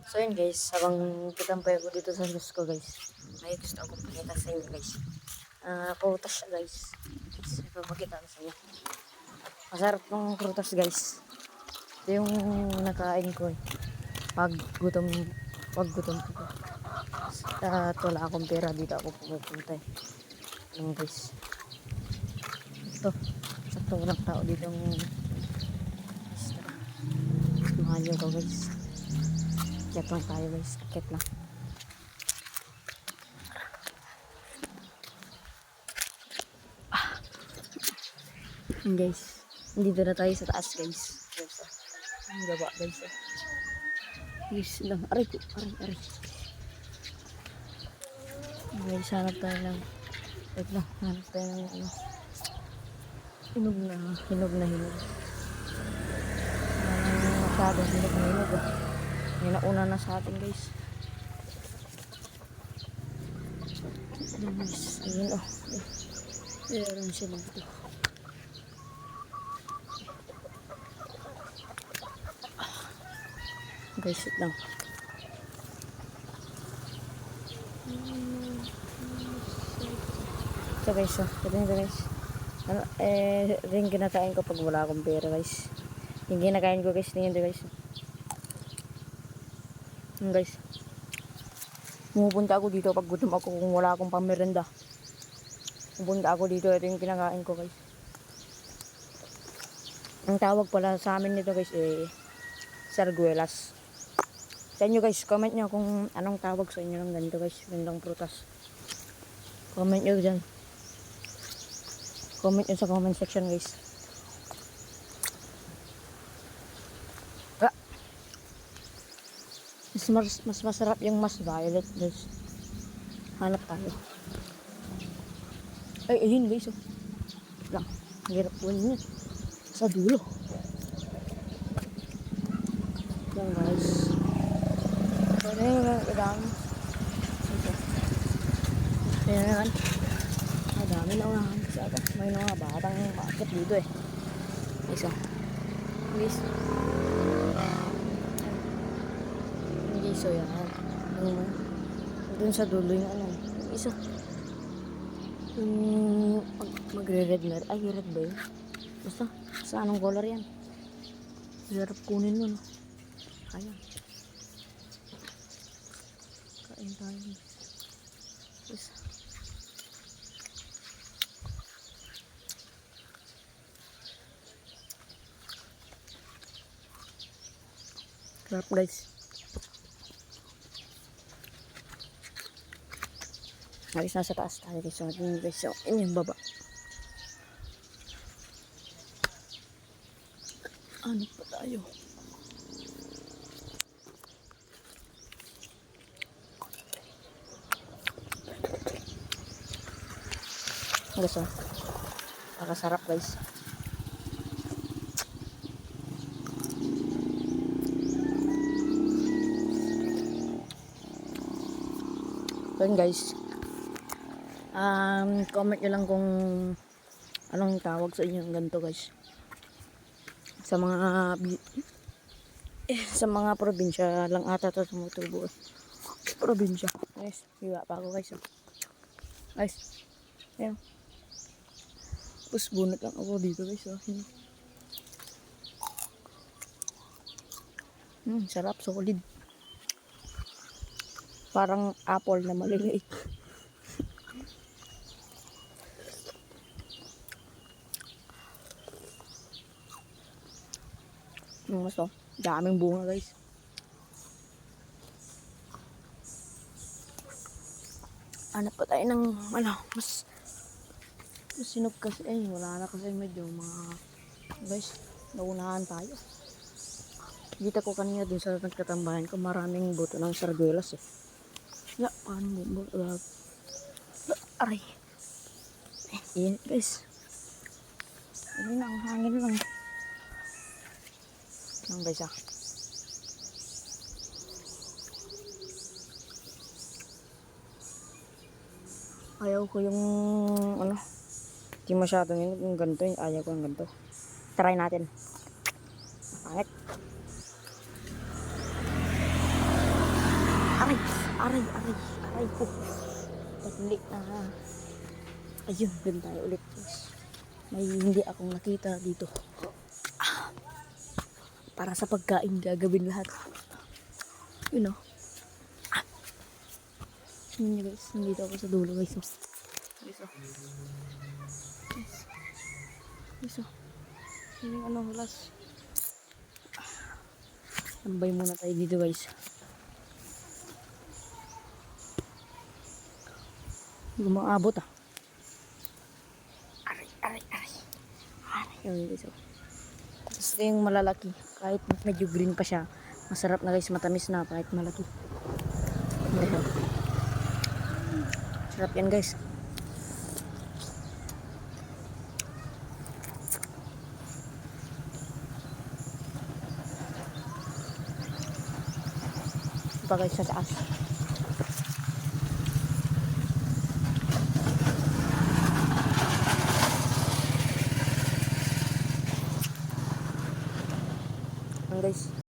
So yun guys, habang kitampay ako dito sa house ko guys, may gusto akong pakita sa inyo guys. Prutas siya guys. Ipapakita ko sa inyo. Masarap ng prutas guys. Ito yung nakain ko eh. Pag gutom ko. At wala akong pera dito ako pupunta eh. Ano guys. Ito. Sakto walang tao dito yung mahal nyo ko guys. Akit lang tayo guys. Akit lang. Guys. Dito na tayo sa taas guys. Ang gaba guys. Guys lang. Aray ko. Aray. Guys, hanap tayo ng wait lang. Hanap tayo ng ano. Hinog na hinog. Masyadong hinog na hinog. May nauna na sa atin guys. Guys, ayun oh. Meron siya dito. Guys, sit lang. So guys, ito guys. Rin kinakain ko pag wala akong pera guys. Yung kinakain ko guys, tingin guys. Guys. Pumupunta ako dito pag gutom ako kung wala akong pamerenda. Pupunta ako dito, ito yung kinakain ko guys. Ang tawag pala sa amin nito guys sarguelas. Sa inyo guys, comment nyo kung anong tawag sa inyo ng ganito guys, gandang prutas. Comment nyo dyan. Comment nyo sa comment section guys. Mas masarap yung mas violet guys. Hanap tayo. Ay, ayun guys. Lang, hirap po niya. Sa dulo. Yan guys. So, na yung dami. Ayan. Dami na unahan. May mga batang market dito eh. Isa. Guys. So yan. Doon sa dulo yung ano. Isa. Yung magre-red na. Ay, red ba yun? Basta. Sa anong color yan? Hirap kunin mo no. Ayan. Kain tayo. Isa. Sarap guys. Guys, nasa taas tayo guys. So, yun yung baba. Ano pa tayo? Guys, nakasarap guys. Yun guys. Comment nyo lang kung anong tawag sa inyo ng ganito guys. Sa mga probinsya lang ata to tumutubo. Probinsya. Guys, hiwa pa ako guys. Guys. Ayan. Tapos bunot lang ako dito guys. Sarap, solid. Parang apple na maliliit. So, daming bunga guys. Hanap pa tayo ng mas sinog kasi wala na kasi medyo mga guys, naunahan tayo. Kita ko kanina dun sa nagkatambahan ko, maraming buto ng sarguelas eh. Paano mo? Aray. Init guys. Ayun ang hangin lang. Ang guys ayaw ko yung hindi masyadong yung ganito. Ayaw ko yung ganito. Try natin. Pangit. Aray po. Pagli na. Ayun, dun tayo ulit guys. May hindi akong nakita dito. Para sa pagkain gagawin lahat. Yun o. Yun nyo guys, nandito ako sa dulo guys. Guys o. Guys o. Yun yung ano, hulas. Tambay muna tayo dito guys. Hindi ko maabot ah. Aray. Yun guys o. Tapos ito yung malalaki. Kahit medyo green pa siya. Masarap na guys, matamis na kahit malaki. Ayan. Sarap yan guys. Pa guys sa taas. Ayan guys.